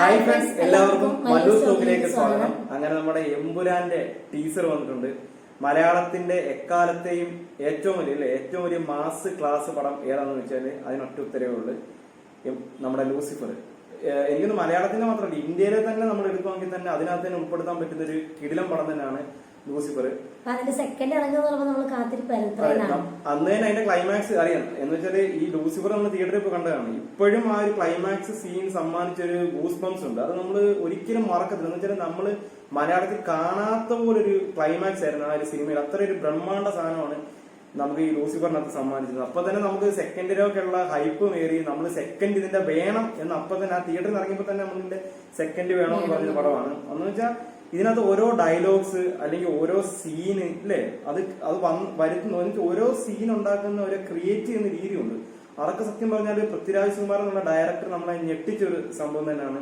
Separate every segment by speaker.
Speaker 1: Hi friends, എല്ലാവർക്കും മല്ലൂസ് ടോക്കിലേക്ക് സ്വാഗതം. അങ്ങനെ നമ്മുടെ എമ്പുരാന്റെ ടീസർ വന്നിട്ടുണ്ട്. മലയാളത്തിന്റെ എക്കാലത്തെയും ഏറ്റവും വലിയ മാസ് ക്ലാസ് പടം ഏതാണെന്ന് വെച്ചാൽ അതിനൊറ്റ ഉത്തരവേ ഉള്ളൂ, നമ്മുടെ ലൂസിഫർ. എനിക്കൊന്ന് മലയാളത്തിന്റെ മാത്രമല്ല, ഇന്ത്യയിലെ തന്നെ നമ്മൾ എടുക്കുമെങ്കിൽ തന്നെ അതിനകത്ത് തന്നെ ഉൾപ്പെടുത്താൻ പറ്റുന്ന ഒരു കിടിലം പടം തന്നെയാണ് ലൂസിഫർ. അന്ന് തന്നെ അതിന്റെ ക്ലൈമാക്സ് അറിയാം. എന്ന് വെച്ചാല് ഈ ലൂസിഫർ നമ്മൾ തിയേറ്ററിൽ ഇപ്പൊ കണ്ടതാണ്. ഇപ്പോഴും ആ ഒരു ക്ലൈമാക്സ് സീൻ സമ്മാനിച്ച ഒരു ഗൂസ് ബംസ് ഉണ്ട്. അത് നമ്മൾ ഒരിക്കലും മറക്കത്തില്ല. എന്ന് വെച്ചാൽ നമ്മള് മലയാളത്തിൽ കാണാത്ത പോലൊരു ക്ലൈമാക്സ് ആയിരുന്നു ആ ഒരു സിനിമയിൽ. അത്ര ഒരു ബ്രഹ്മാണ്ഡ സാധനമാണ് നമുക്ക് ഈ ലൂസിഫറിനകത്ത് സമ്മാനിച്ചത്. അപ്പൊ തന്നെ നമുക്ക് സെക്കൻഡിലൊക്കെ ഉള്ള ഹൈപ്പ് ഏറി നമ്മൾ സെക്കൻഡ് ഇതിന്റെ വേണം എന്ന് അപ്പൊ തന്നെ ആ തിയേറ്ററിൽ ഇറങ്ങിയപ്പോ തന്നെ നമ്മളിന്റെ സെക്കൻഡ് വേണം എന്ന് പറഞ്ഞൊരു പടമാണ്. എന്ന് വെച്ചാൽ ഇതിനകത്ത് ഓരോ ഡയലോഗ്സ് അല്ലെങ്കിൽ ഓരോ സീന് ഇല്ലേ, അത് വരുത്തുന്ന ഓരോ സീൻ ഉണ്ടാക്കുന്ന ഒരു ക്രിയേറ്റ് ചെയ്യുന്ന രീതിയുണ്ട്. അതൊക്കെ സത്യം പറഞ്ഞാൽ പൃഥ്വിരാജ് കുമാർ എന്നുള്ള ഡയറക്ടർ നമ്മളെ ഞെട്ടിച്ചൊരു സംഭവം തന്നെയാണ്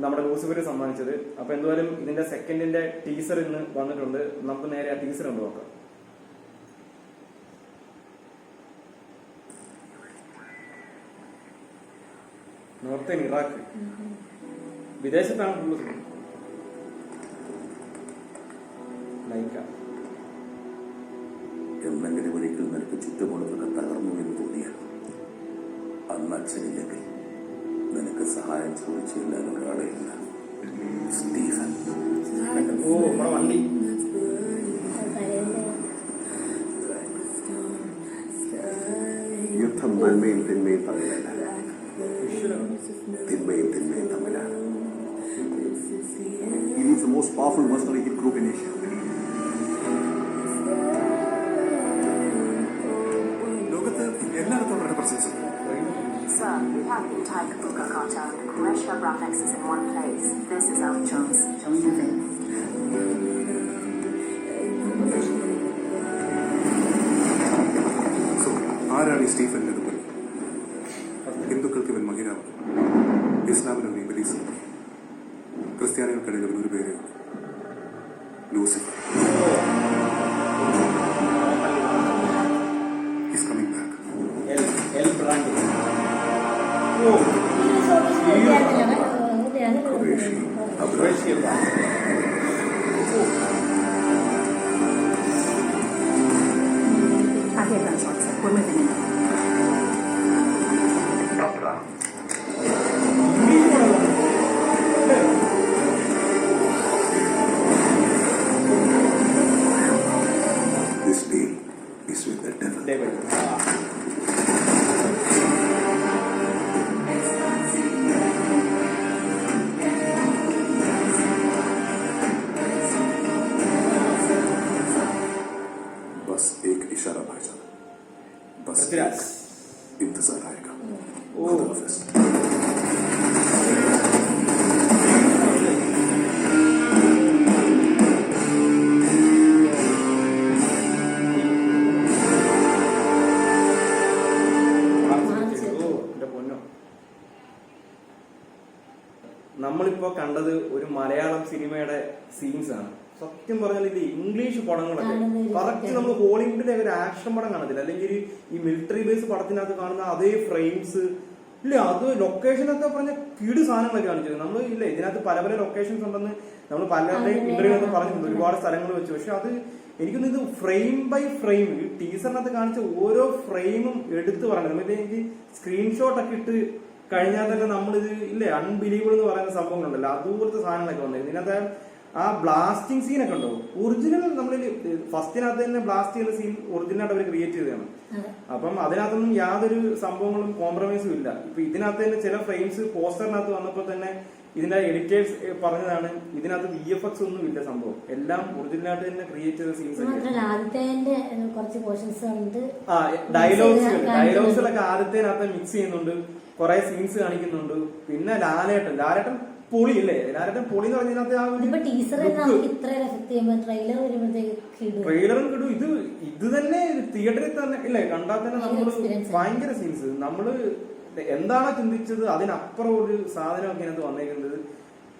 Speaker 1: നമ്മുടെ ലൂസിഫർ സമ്മാനിച്ചത്. അപ്പൊ എന്തായാലും ഇതിന്റെ സെക്കൻഡിന്റെ ടീസർ ഇന്ന് വന്നിട്ടുണ്ട്. നമുക്ക് നേരെ ആ ടീസർ ഒന്ന് നോക്കാം. നോർത്തേൺ ഇറാഖ്, വിദേശത്താണ് ഫുള്ള്
Speaker 2: എന്നെങ്കിലും ഒരിക്കൽ നിനക്ക് ചുറ്റുമുള്ളതൊക്കെ തകർന്നു എന്ന് തോന്നിയാൽ അന്ന് അച്ഛനില്ലെങ്കിൽ നിനക്ക് സഹായം ചോദിച്ചില്ലാൻ ഒരാളെ ഇല്ല. സ്റ്റീഫൻ. യുദ്ധം നന്മയും തിന്മയും തമ്മിലല്ല, തിന്മയും തിന്മയും തമ്മിലാണ്. He is the most powerful mercenary group in Asia. ലോകത്ത് എല്ലായിടത്തും presence.
Speaker 3: Sir, we have the entire Kabuka cartel and the Quraysh Rafexes in one place. This is our chance. Shall we move in?
Speaker 2: So, ആരാണ് ഈ Stephen നെടുമ്പൽ? ഹിന്ദുക്കൾക്ക് ഇവൻ മഹിരാവ്, ഇസ്ലാമിന് ഇബ്ലീസ്, ക്രിസ്ത്യാനികൾക്കിടയിൽ ഒരു പേര് Lucifer. He's coming back.
Speaker 3: I hear gunshots. We're moving in.
Speaker 2: This deal is with the devil. बस एक इशारा भाईजान, बस इंतजार आएगा. खुदा हाफिज.
Speaker 1: നമ്മളിപ്പോ കണ്ടത് ഒരു മലയാളം സിനിമയുടെ സീൻസ് ആണ്. സത്യം പറഞ്ഞാൽ ഇത് ഇംഗ്ലീഷ് പടങ്ങളൊക്കെ കറക്റ്റ് നമ്മൾ ഹോളിവുഡിലെ ഒരു ആക്ഷൻ പടം കാണത്തില്ല, അല്ലെങ്കിൽ ഈ മിലിറ്ററി ബേസ് പടത്തിനകത്ത് കാണുന്ന അതേ ഫ്രെയിംസ് ഇല്ല. അത് ലൊക്കേഷനൊക്കെ പറഞ്ഞ കീട് സാധനങ്ങളൊക്കെ കാണിച്ചത് നമ്മൾ ഇല്ല. ഇതിനകത്ത് പല പല ലൊക്കേഷൻസ് ഉണ്ടെന്ന് നമ്മൾ പലരുടെയും ഇന്റർവ്യൂ ഒക്കെ പറഞ്ഞിട്ടുണ്ട്, ഒരുപാട് സ്ഥലങ്ങൾ വെച്ച്. പക്ഷെ അത് എനിക്കൊന്നും ഇത് ഫ്രെയിം ബൈ ഫ്രെയിം ഈ ടീസറിനകത്ത് കാണിച്ച ഓരോ ഫ്രെയിമും എടുത്തു പറയണത്. മറ്റേ എനിക്ക് സ്ക്രീൻഷോട്ട് ഒക്കെ ഇട്ട് കഴിഞ്ഞാൽ തന്നെ നമ്മളിത് ഇല്ലേ അൺബിലീവബിൾ എന്ന് പറയുന്ന സംഭവങ്ങളുണ്ടല്ലോ, അതുപോലത്തെ സാധനങ്ങളൊക്കെ വന്നത്. ഇതിനകത്ത് ആ ബ്ലാസ്റ്റിംഗ് സീനൊക്കെ ഉണ്ടാവും. ഒറിജിനൽ നമ്മളിൽ ഫസ്റ്റിനകത്ത് തന്നെ ബ്ലാസ്റ്റ് ചെയ്യുന്ന സീൻ ഒറിജിനലായിട്ട് അവർ ക്രിയേറ്റ് ചെയ്തതാണ്. അപ്പം അതിനകത്തൊന്നും യാതൊരു സംഭവങ്ങളും കോംപ്രമൈസും ഇല്ല. ഇപ്പൊ ഇതിനകത്ത് തന്നെ ചില ഫ്രെയിംസ് പോസ്റ്ററിനകത്ത് വന്നപ്പോൾ തന്നെ ഇതിന്റെ എഡിറ്റേഴ്സ് പറഞ്ഞതാണ് ഇതിനകത്ത് VFX ഒന്നും ഇല്ല, സംഭവം എല്ലാം ഒറിജിനലായിട്ട് തന്നെ ക്രിയേറ്റ് ചെയ്ത സീൻസ്. ഡയലോഗ്സിലൊക്കെ ആദ്യത്തേനകത്ത് മിക്സ് ചെയ്യുന്നുണ്ട്, കുറെ സീൻസ് കാണിക്കുന്നുണ്ട്. പിന്നെ ലാലേട്ടൻ പൊളി ഇല്ലേ, ലാലേട്ടൻ പൊളി എന്ന് പറഞ്ഞതിനകത്ത് ആ ട്രെയിലറും കിട്ടും. ഇത് തന്നെ തിയേറ്ററിൽ തന്നെ ഇല്ലേ കണ്ടാൽ തന്നെ നമ്മള് ഭയങ്കര സീൻസ് നമ്മള് എന്താണോ ചിന്തിച്ചത് അതിനപ്പുറം ഒരു സാധനമൊക്കെ ഇതിനകത്ത് വന്നേക്കുന്നത്.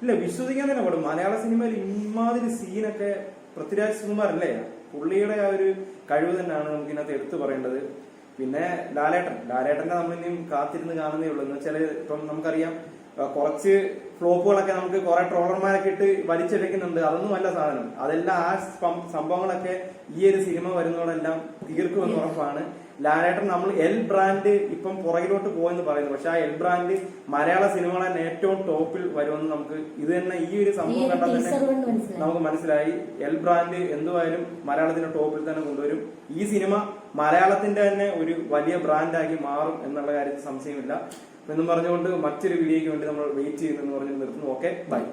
Speaker 1: ഇല്ല, വിശ്വസിക്കാൻ തന്നെ പാടും. മലയാള സിനിമയിൽ ഇമാതിരി സീനൊക്കെ പൃഥ്വിരാജ് കുമാർ അല്ലേ, പുള്ളിയുടെ ആ ഒരു കഴിവ് തന്നെയാണ് നമുക്ക് ഇതിനകത്ത് എടുത്തു പറയേണ്ടത്. പിന്നെ ലാലേട്ടന്റെ നമ്മളിനിയും കാത്തിരുന്ന് കാണുന്നേ ഉള്ളൂ. എന്ന് വെച്ചാല് ഇപ്പം നമുക്കറിയാം കുറച്ച് ഫ്ലോപ്പുകളൊക്കെ നമുക്ക് കുറെ ട്രോളർമാരൊക്കെ ഇട്ട് വലിച്ചെടുക്കുന്നുണ്ട്. അതൊന്നും അല്ല സാധനം. അതെല്ലാം ആ സംഭവങ്ങളൊക്കെ ഈ ഒരു സിനിമ വരുന്നതോടെല്ലാം തീർക്കുമെന്ന് ഉറപ്പാണ്. ലാലേട്ടൻ നമ്മൾ എൽ ബ്രാൻഡ് ഇപ്പം പുറകിലോട്ട് പോയെന്ന് പറയുന്നു. പക്ഷെ ആ എൽ ബ്രാൻഡ് മലയാള സിനിമകളെ ഏറ്റവും ടോപ്പിൽ വരുമെന്ന് നമുക്ക് ഇത് തന്നെ ഈ ഒരു സംഭവം കണ്ടാൽ തന്നെ നമുക്ക് മനസ്സിലായി. എൽ ബ്രാൻഡ് എന്തുവായാലും മലയാളത്തിന്റെ ടോപ്പിൽ തന്നെ കൊണ്ടുവരും. ഈ സിനിമ മലയാളത്തിന്റെ തന്നെ ഒരു വലിയ ബ്രാൻഡാക്കി മാറും എന്നുള്ള കാര്യത്തിൽ സംശയമില്ല. എന്നും പറഞ്ഞുകൊണ്ട് മറ്റൊരു വീഡിയോയ്ക്ക് വേണ്ടി നമ്മൾ വെയിറ്റ് ചെയ്യുന്നു എന്ന് പറഞ്ഞ് നിർത്തുന്നു. Okay, by.